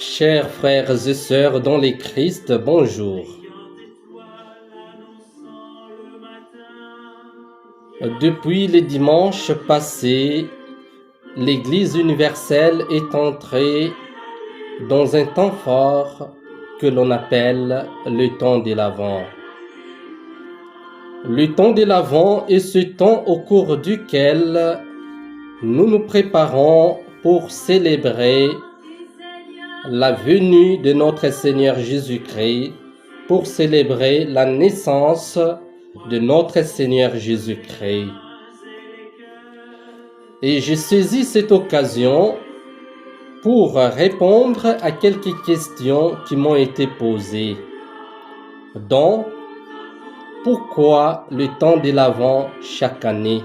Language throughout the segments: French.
Chers frères et sœurs dans les Christ, bonjour. Depuis les dimanches passés, l'Église universelle est entrée dans un temps fort que l'on appelle le temps de l'Avent. Le temps de l'Avent est ce temps au cours duquel nous nous préparons pour célébrer la venue de notre Seigneur Jésus-Christ, pour célébrer la naissance de notre Seigneur Jésus-Christ. Et j'ai saisi cette occasion pour répondre à quelques questions qui m'ont été posées, dont pourquoi le temps de l'Avent chaque année?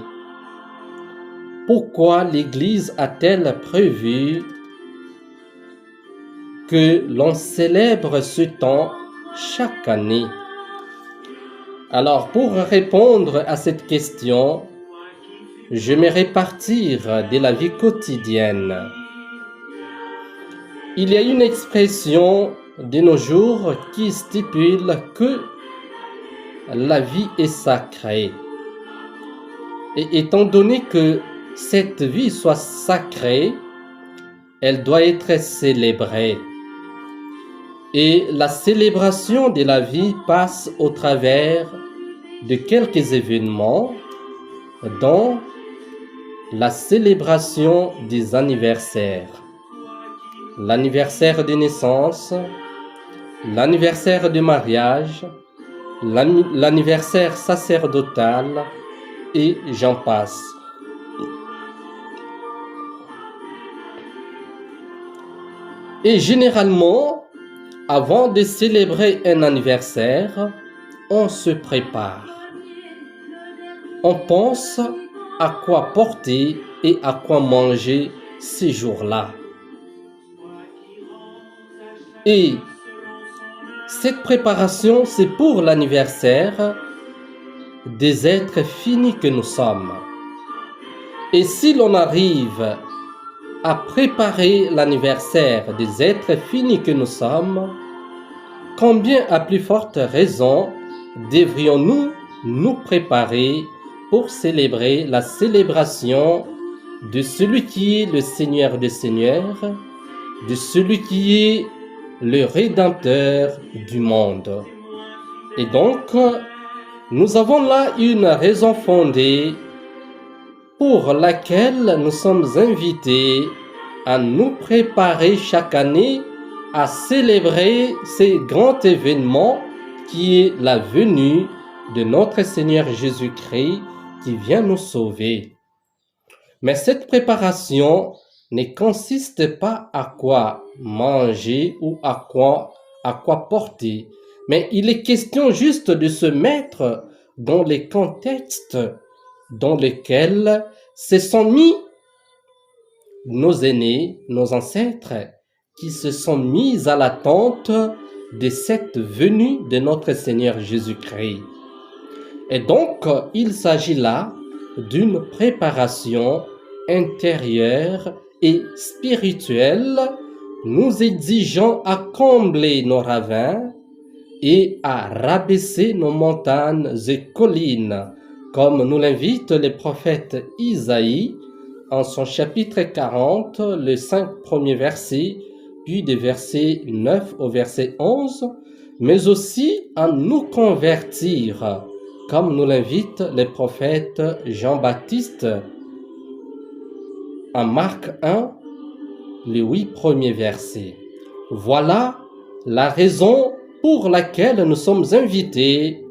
Pourquoi l'Église a-t-elle prévu que l'on célèbre ce temps chaque année? Alors, pour répondre à cette question, je vais partir de la vie quotidienne. Il y a une expression de nos jours qui stipule que la vie est sacrée. Et étant donné que cette vie soit sacrée, elle doit être célébrée. Et la célébration de la vie passe au travers de quelques événements, dont la célébration des anniversaires. L'anniversaire de naissance, l'anniversaire de mariage, l'anniversaire sacerdotal, et j'en passe. Et généralement, avant de célébrer un anniversaire, on se prépare. On pense à quoi porter et à quoi manger ces jours-là. Et cette préparation, c'est pour l'anniversaire des êtres finis que nous sommes. Et si l'on arrive à préparer l'anniversaire des êtres finis que nous sommes, combien à plus forte raison devrions-nous nous préparer pour célébrer la célébration de celui qui est le Seigneur des Seigneurs, de celui qui est le Rédempteur du monde. Et donc, nous avons là une raison fondée pour laquelle nous sommes invités à nous préparer chaque année à célébrer ces grands événements qui est la venue de notre Seigneur Jésus-Christ qui vient nous sauver. Mais cette préparation ne consiste pas à quoi manger ou à quoi porter, mais il est question juste de se mettre dans les contextes dans lesquels se sont mis nos aînés, nos ancêtres, qui se sont mis à l'attente de cette venue de notre Seigneur Jésus-Christ. Et donc, il s'agit là d'une préparation intérieure et spirituelle, nous exigeant à combler nos ravins et à rabaisser nos montagnes et collines, comme nous l'invite le prophète Isaïe en son chapitre 40, les 5 premiers versets, puis des versets 9 au verset 11, mais aussi à nous convertir, comme nous l'invite le prophète Jean-Baptiste en Marc 1, les 8 premiers versets. Voilà la raison pour laquelle nous sommes invités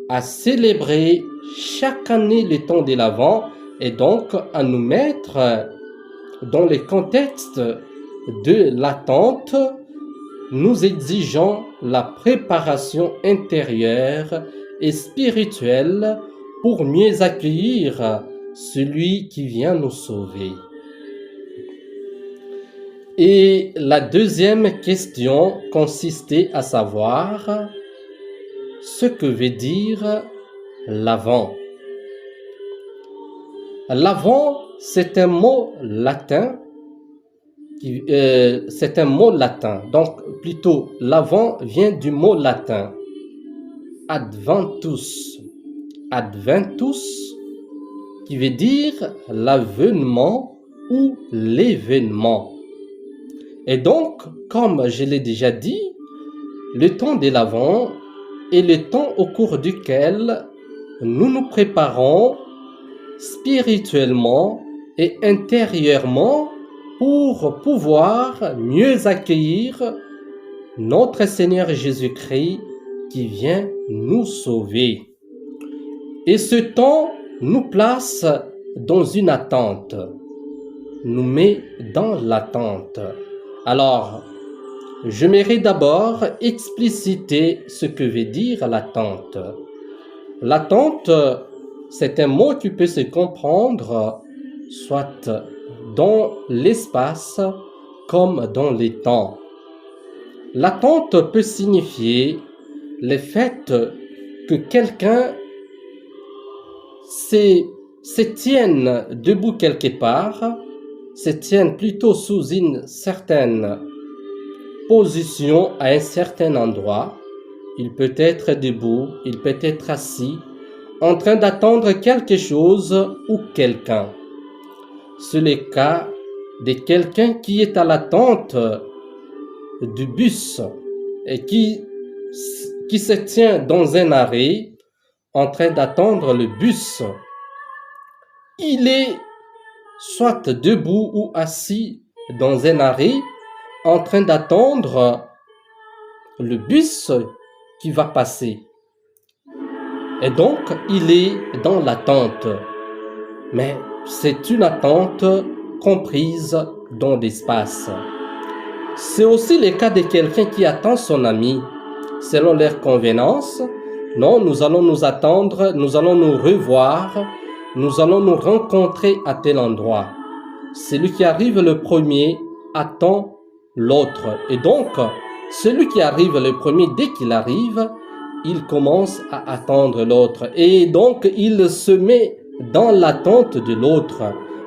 à célébrer chaque année le temps de l'Avent et donc à nous mettre dans le contexte de l'attente, nous exigeons la préparation intérieure et spirituelle pour mieux accueillir celui qui vient nous sauver. Et la deuxième question consistait à savoir ce que veut dire l'Avent. L'Avent, c'est un mot latin c'est un mot latin. Donc, plutôt, l'avant vient du mot latin. Adventus. Adventus, qui veut dire l'avènement ou l'événement. Et donc, comme je l'ai déjà dit, le temps de l'Avent est le temps au cours duquel nous nous préparons spirituellement et intérieurement pour pouvoir mieux accueillir notre Seigneur Jésus-Christ qui vient nous sauver. Et ce temps nous place dans une attente, nous met dans l'attente. Alors, j'aimerais d'abord expliciter ce que veut dire l'attente. L'attente, c'est un mot qui peut se comprendre soit dans l'espace comme dans les temps. L'attente peut signifier le fait que quelqu'un se tienne debout quelque part, se tienne plutôt sous une certaine position à un certain endroit. Il peut être debout, il peut être assis, en train d'attendre quelque chose ou quelqu'un. C'est le cas de quelqu'un qui est à l'attente du bus et qui se tient dans un arrêt en train d'attendre le bus. Il est soit debout ou assis dans un arrêt en train d'attendre le bus qui va passer. Et donc, il est dans l'attente. Mais c'est une attente comprise dans l'espace. C'est aussi le cas de quelqu'un qui attend son ami selon leur convenance. Non, nous allons nous attendre, nous allons nous revoir, nous allons nous rencontrer à tel endroit. Celui qui arrive le premier attend l'autre. Et donc, celui qui arrive le premier, dès qu'il arrive, il commence à attendre l'autre. Et donc, il se met dans l'attente de l'autre.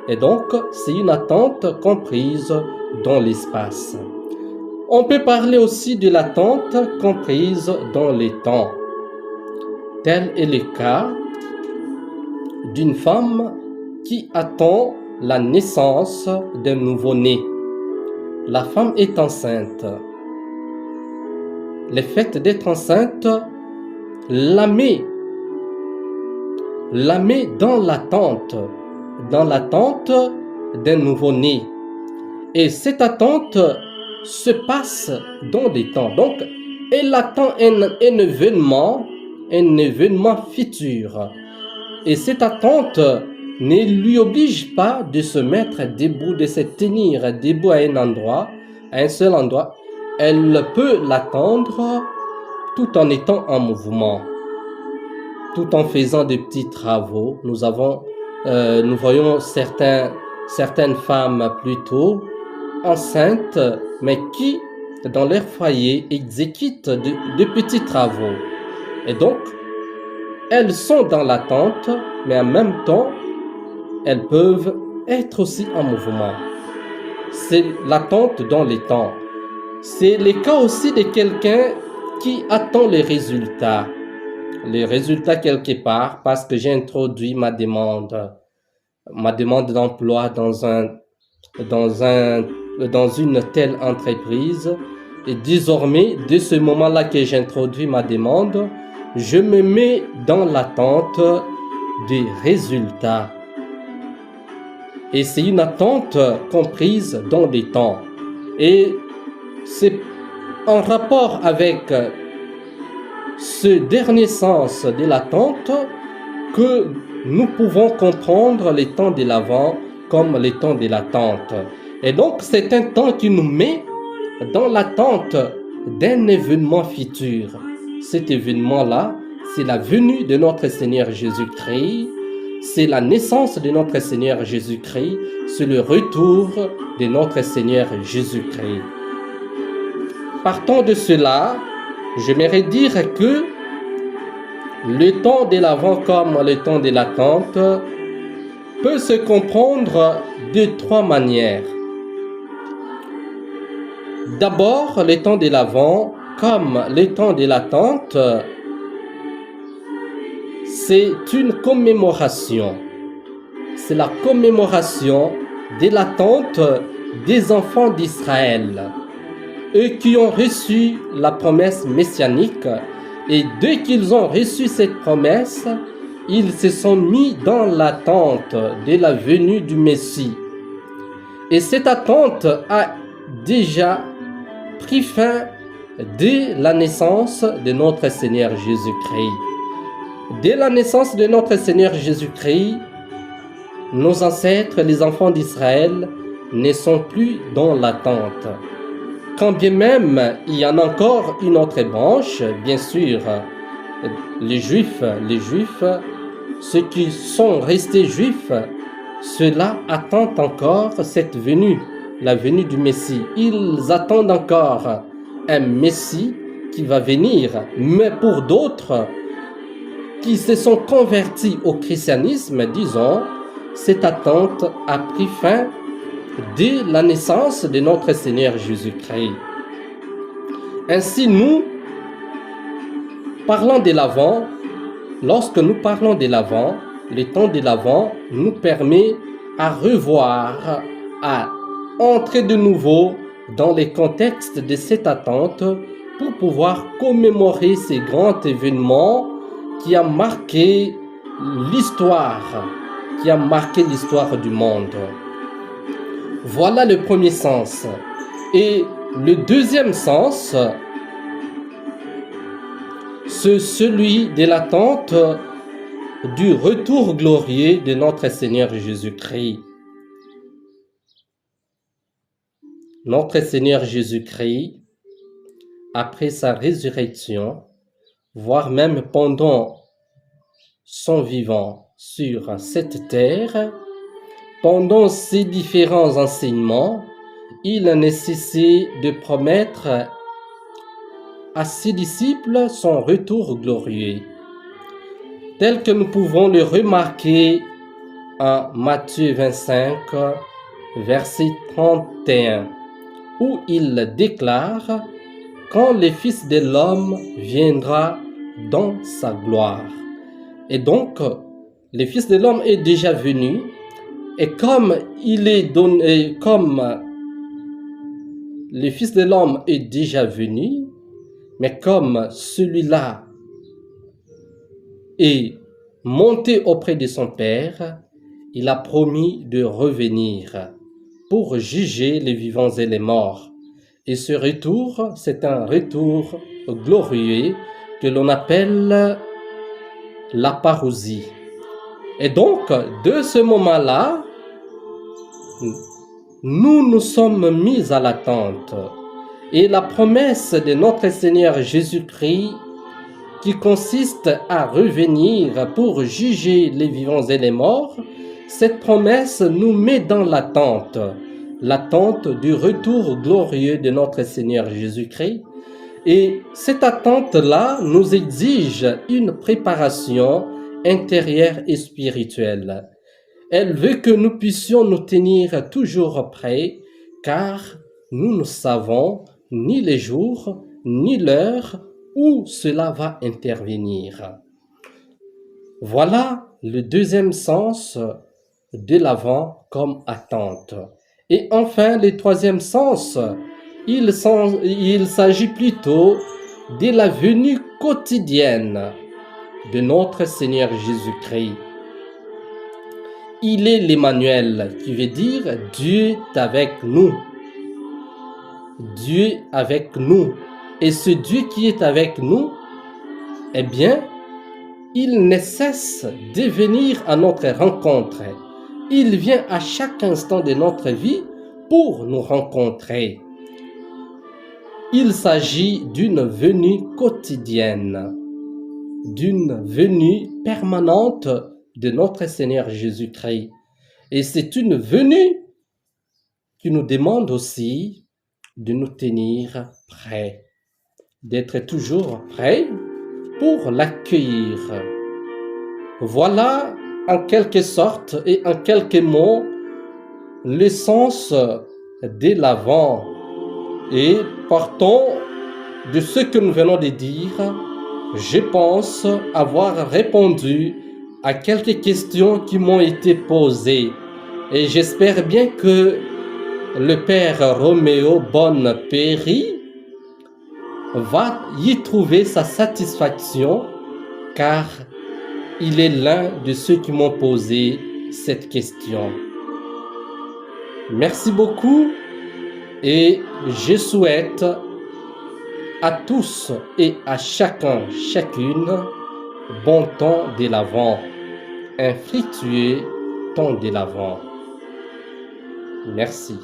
Et donc, c'est une attente comprise dans l'espace. On peut parler aussi de l'attente comprise dans les temps. Tel est le cas d'une femme qui attend la naissance d'un nouveau-né. La femme est enceinte. Le fait d'être enceinte la met dans l'attente d'un nouveau-né. Et cette attente se passe dans des temps. Donc, elle attend un événement futur. Et cette attente ne lui oblige pas de se mettre debout, de se tenir debout à un endroit, à un seul endroit. Elle peut l'attendre tout en étant en mouvement, tout en faisant des petits travaux. Nous voyons certaines femmes plutôt enceintes, mais qui, dans leur foyer, exécutent de petits travaux. Et donc, elles sont dans l'attente, mais en même temps, elles peuvent être aussi en mouvement. C'est l'attente dans les temps. C'est le cas aussi de quelqu'un qui attend les résultats. Les résultats quelque part, parce que j'ai introduit ma demande d'emploi dans une telle entreprise. Et désormais, de ce moment-là que j'introduis ma demande, je me mets dans l'attente des résultats. Et c'est une attente comprise dans les temps. Et c'est en rapport avec ce dernier sens de l'attente que nous pouvons comprendre les temps de l'Avent comme les temps de l'attente. Et donc, c'est un temps qui nous met dans l'attente d'un événement futur. Cet événement-là, c'est la venue de notre Seigneur Jésus-Christ, c'est la naissance de notre Seigneur Jésus-Christ, c'est le retour de notre Seigneur Jésus-Christ. Partant de cela, j'aimerais dire que le temps de l'Avent comme le temps de l'attente peut se comprendre de trois manières. D'abord, les temps de l'Avent, comme les temps de l'attente, c'est une commémoration. C'est la commémoration de l'attente des enfants d'Israël, eux qui ont reçu la promesse messianique. Et dès qu'ils ont reçu cette promesse, ils se sont mis dans l'attente de la venue du Messie. Et cette attente a déjà pris fin dès la naissance de notre Seigneur Jésus-Christ. Dès la naissance de notre Seigneur Jésus-Christ, nos ancêtres, les enfants d'Israël, ne sont plus dans l'attente. Quand bien même il y en a encore une autre branche, bien sûr, les Juifs, ceux qui sont restés Juifs, ceux-là attendent encore cette venue, la venue du Messie. Ils attendent encore un Messie qui va venir. Mais pour d'autres qui se sont convertis au christianisme, disons, cette attente a pris fin dès la naissance de notre Seigneur Jésus-Christ. Ainsi, nous parlons de l'Avent. Lorsque nous parlons de l'Avent, le temps de l'Avent nous permet à revoir, à entrer de nouveau dans les contextes de cette attente pour pouvoir commémorer ces grands événements qui a marqué l'histoire, du monde. Voilà le premier sens. Et le deuxième sens, c'est celui de l'attente du retour glorieux de notre Seigneur Jésus-Christ. Notre Seigneur Jésus-Christ, après sa résurrection, voire même pendant son vivant sur cette terre, pendant ses différents enseignements, il a nécessité de promettre à ses disciples son retour glorieux, tel que nous pouvons le remarquer en Matthieu 25, verset 31, où il déclare « Quand le Fils de l'homme viendra dans sa gloire ». Et donc, le Fils de l'homme est déjà venu, et comme le Fils de l'homme est déjà venu, mais comme celui-là est monté auprès de son Père, il a promis de revenir pour juger les vivants et les morts. Et ce retour, c'est un retour glorieux que l'on appelle la parousie. Et donc, de ce moment-là, nous nous sommes mis à l'attente. Et la promesse de notre Seigneur Jésus-Christ, qui consiste à revenir pour juger les vivants et les morts, cette promesse nous met dans l'attente du retour glorieux de notre Seigneur Jésus-Christ. Et cette attente-là nous exige une préparation intérieure et spirituelle. Elle veut que nous puissions nous tenir toujours prêts, car nous ne savons ni les jours, ni l'heure où cela va intervenir. Voilà le deuxième sens de l'Avent comme attente. Et enfin, le troisième sens, il s'agit plutôt de la venue quotidienne de notre Seigneur Jésus-Christ. Il est l'Emmanuel, qui veut dire Dieu est avec nous. Dieu avec nous. Et ce Dieu qui est avec nous, eh bien, il ne cesse de venir à notre rencontre. Il vient à chaque instant de notre vie pour nous rencontrer. Il s'agit d'une venue quotidienne, d'une venue permanente de notre Seigneur Jésus-Christ. Et c'est une venue qui nous demande aussi de nous tenir prêts, d'être toujours prêts pour l'accueillir. Voilà en quelque sorte et en quelques mots le sens de l'Avent. Et partant de ce que nous venons de dire, je pense avoir répondu à quelques questions qui m'ont été posées. Et j'espère bien que le Père Roméo Bonne-Péry va y trouver sa satisfaction, car il est l'un de ceux qui m'ont posé cette question. Merci beaucoup et je souhaite à tous et à chacun, chacune, bon temps de l'Avent, un fructueux temps de l'Avent. Merci.